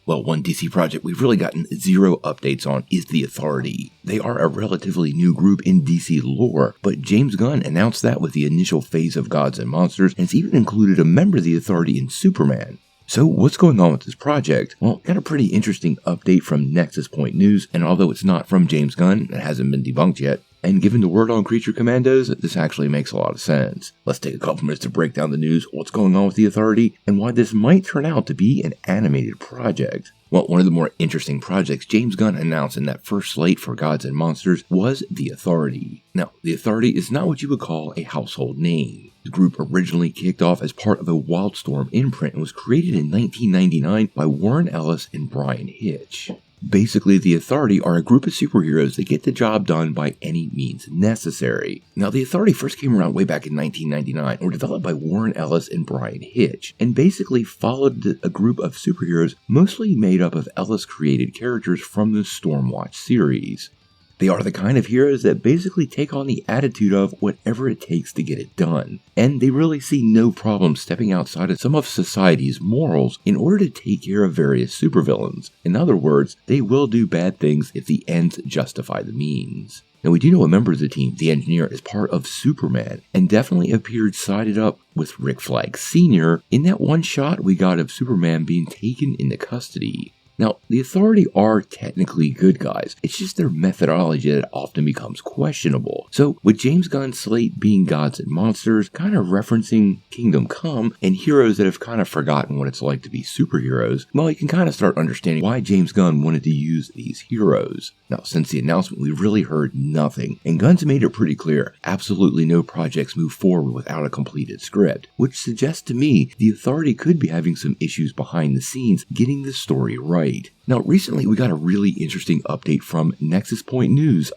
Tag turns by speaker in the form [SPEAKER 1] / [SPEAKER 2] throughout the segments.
[SPEAKER 1] Well, one DC project we've really gotten zero updates on is the Authority. They are a relatively new group in DC lore, but James Gunn announced that with the initial phase of Gods and Monsters, and it's even included a member of the Authority in Superman. So what's going on with this project? Well, got a pretty interesting update from Nexus Point News, and although it's not from James Gunn, it hasn't been debunked yet, and given the word on Creature Commandos, this actually makes a lot of sense. Let's take a couple minutes to break down the news, what's going on with the Authority, and why this might turn out to be an animated project. Well, one of the more interesting projects James Gunn announced in that first slate for Gods and Monsters was the Authority. Now, the Authority is not what you would call a household name. The group originally kicked off as part of a Wildstorm imprint and was created in 1999 by Warren Ellis and Brian Hitch. Basically, the Authority are a group of superheroes that get the job done by any means necessary. Now, the Authority first came around way back in 1999 and were developed by Warren Ellis and Brian Hitch, and basically followed a group of superheroes mostly made up of Ellis-created characters from the Stormwatch series. They are the kind of heroes that basically take on the attitude of whatever it takes to get it done, and they really see no problem stepping outside of some of society's morals in order to take care of various supervillains. In other words, they will do bad things if the ends justify the means. Now, we do know a member of the team, the Engineer, is part of Superman, and definitely appeared sided up with Rick Flag Sr. in that one shot we got of Superman being taken into custody. Now, the Authority are technically good guys, it's just their methodology that often becomes questionable. So, with James Gunn's slate being Gods and Monsters, kind of referencing Kingdom Come, and heroes that have kind of forgotten what it's like to be superheroes, well, you can kind of start understanding why James Gunn wanted to use these heroes. Now, since the announcement, we've really heard nothing, and Gunn's made it pretty clear, absolutely no projects move forward without a completed script, which suggests to me the Authority could be having some issues behind the scenes getting the story right. Now, recently we got a really interesting update from Nexus Point News,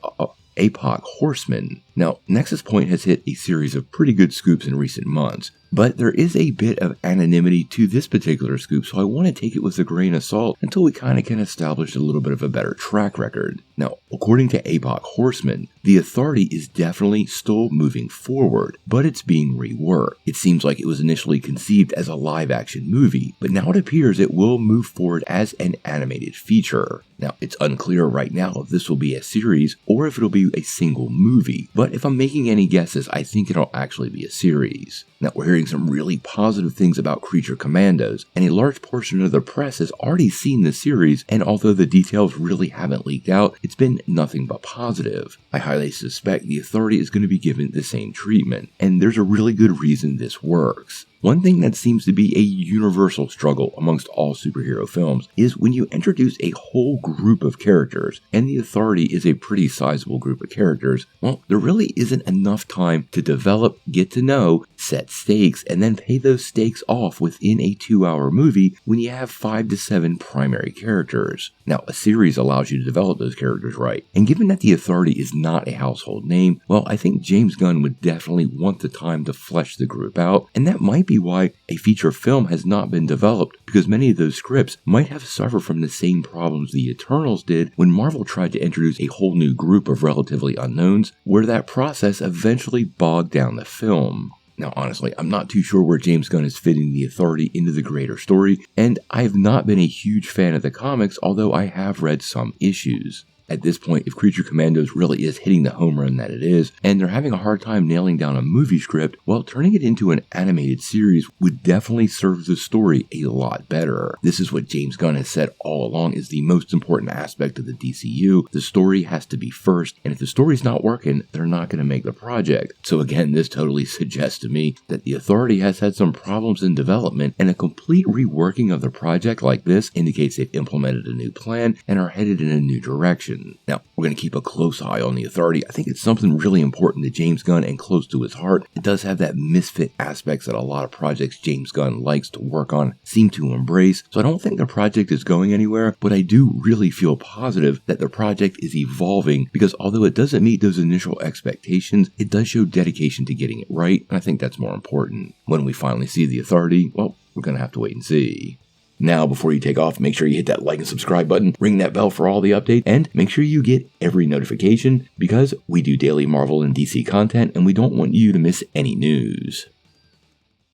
[SPEAKER 1] APOC Horseman. Now, Nexus Point has hit a series of pretty good scoops in recent months, but there is a bit of anonymity to this particular scoop, so I want to take it with a grain of salt until we kind of can establish a little bit of a better track record. Now, according to APOC Horseman, the Authority is definitely still moving forward, but it's being reworked. It seems like it was initially conceived as a live-action movie, but now it appears it will move forward as an animated feature. Now, it's unclear right now if this will be a series or if it'll be a single movie, but if I'm making any guesses, I think it'll actually be a series. Now, we're hearing some really positive things about Creature Commandos, and a large portion of the press has already seen the series, and although the details really haven't leaked out, it's been nothing but positive. I highly suspect the Authority is going to be given the same treatment, and there's a really good reason this works. One thing that seems to be a universal struggle amongst all superhero films is when you introduce a whole group of characters, and the Authority is a pretty sizable group of characters, well, there really isn't enough time to develop, get to know, set stakes, and then pay those stakes off within a 2-hour movie when you have 5 to 7 primary characters. Now, a series allows you to develop those characters right, and given that the Authority is not a household name, well, I think James Gunn would definitely want the time to flesh the group out, and that might be why a feature film has not been developed, because many of those scripts might have suffered from the same problems the Eternals did when Marvel tried to introduce a whole new group of relatively unknowns, where that process eventually bogged down the film. Now, honestly, I'm not too sure where James Gunn is fitting the Authority into the greater story, and I have not been a huge fan of the comics, although I have read some issues. At this point, if Creature Commandos really is hitting the home run that it is, and they're having a hard time nailing down a movie script, well, turning it into an animated series would definitely serve the story a lot better. This is what James Gunn has said all along is the most important aspect of the DCU. The story has to be first, and if the story's not working, they're not going to make the project. So again, this totally suggests to me that the Authority has had some problems in development, and a complete reworking of the project like this indicates they've implemented a new plan and are headed in a new direction. Now, we're going to keep a close eye on the Authority. I think it's something really important to James Gunn and close to his heart. It does have that misfit aspects that a lot of projects James Gunn likes to work on seem to embrace. So I don't think the project is going anywhere, but I do really feel positive that the project is evolving, because although it doesn't meet those initial expectations, it does show dedication to getting it right, and I think that's more important. When we finally see the Authority, well, we're going to have to wait and see. Now, before you take off, make sure you hit that like and subscribe button, ring that bell for all the updates, and make sure you get every notification, because we do daily Marvel and DC content, and we don't want you to miss any news.